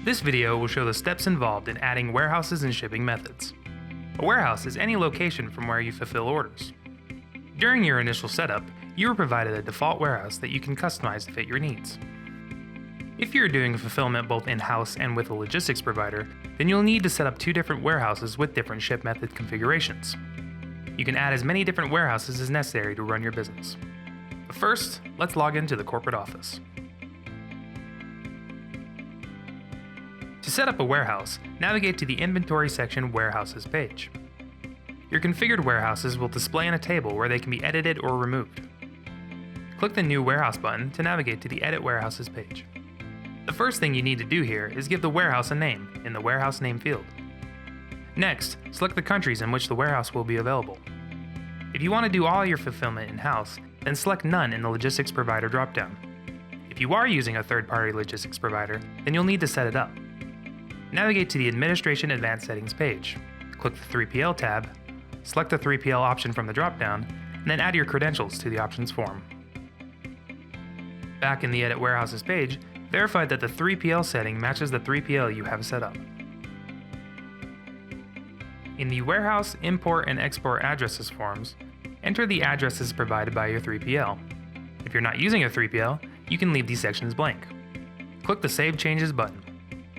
This video will show the steps involved in adding warehouses and shipping methods. A warehouse is any location from where you fulfill orders. During your initial setup, you are provided a default warehouse that you can customize to fit your needs. If you're doing fulfillment both in-house and with a logistics provider, then you'll need to set up two different warehouses with different ship method configurations. You can add as many different warehouses as necessary to run your business. But first, let's log into the corporate office. To set up a warehouse, navigate to the Inventory section Warehouses page. Your configured warehouses will display in a table where they can be edited or removed. Click the New Warehouse button to navigate to the Edit Warehouses page. The first thing you need to do here is give the warehouse a name in the Warehouse Name field. Next, select the countries in which the warehouse will be available. If you want to do all your fulfillment in-house, then select None in the Logistics Provider dropdown. If you are using a third-party logistics provider, then you'll need to set it up. Navigate to the Administration Advanced Settings page. Click the 3PL tab, select the 3PL option from the dropdown, and then add your credentials to the options form. Back in the Edit Warehouses page, verify that the 3PL setting matches the 3PL you have set up. In the Warehouse Import and Export Addresses forms, enter the addresses provided by your 3PL. If you're not using a 3PL, you can leave these sections blank. Click the Save Changes button.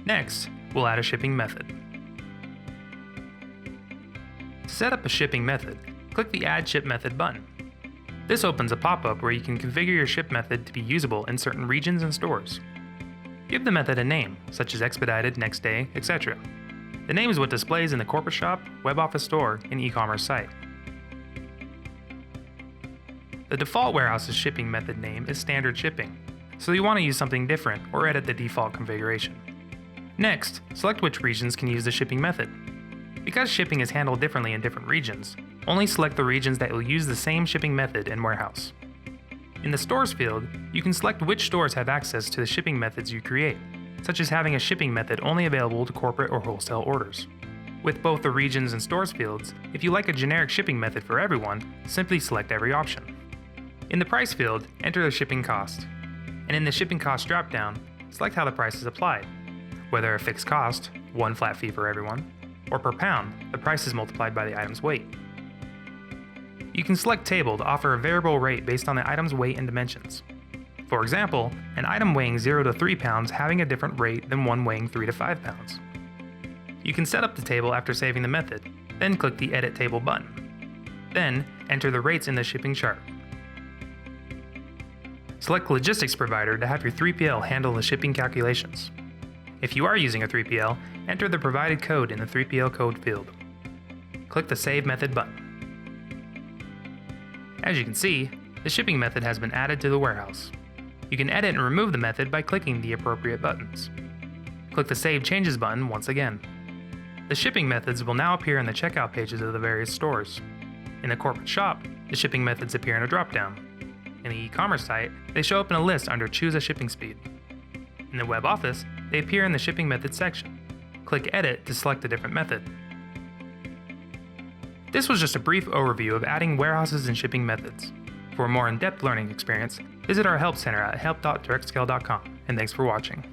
Next, we'll add a shipping method. To set up a shipping method, click the Add Ship Method button. This opens a pop-up where you can configure your ship method to be usable in certain regions and stores. Give the method a name, such as expedited, next day, etc. The name is what displays in the corporate shop, web office store, and e-commerce site. The default warehouse's shipping method name is standard shipping, so you want to use something different or edit the default configuration. Next, select which regions can use the shipping method. Because shipping is handled differently in different regions, only select the regions that will use the same shipping method and warehouse. In the Stores field, you can select which stores have access to the shipping methods you create, such as having a shipping method only available to corporate or wholesale orders. With both the Regions and Stores fields, if you like a generic shipping method for everyone, simply select every option. In the Price field, enter the shipping cost. And in the Shipping Cost dropdown, select how the price is applied. Whether a fixed cost, one flat fee for everyone, or per pound, the price is multiplied by the item's weight. You can select Table to offer a variable rate based on the item's weight and dimensions. For example, an item weighing 0 to 3 pounds having a different rate than one weighing 3 to 5 pounds. You can set up the table after saving the method, then click the Edit Table button. Then, enter the rates in the shipping chart. Select Logistics Provider to have your 3PL handle the shipping calculations. If you are using a 3PL, enter the provided code in the 3PL code field. Click the Save Method button. As you can see, the shipping method has been added to the warehouse. You can edit and remove the method by clicking the appropriate buttons. Click the Save Changes button once again. The shipping methods will now appear in the checkout pages of the various stores. In the corporate shop, the shipping methods appear in a dropdown. In the e-commerce site, they show up in a list under Choose a Shipping Speed. In the web office, they appear in the Shipping Methods section. Click Edit to select a different method. This was just a brief overview of adding warehouses and shipping methods. For a more in-depth learning experience, visit our Help Center at help.directscale.com, and thanks for watching.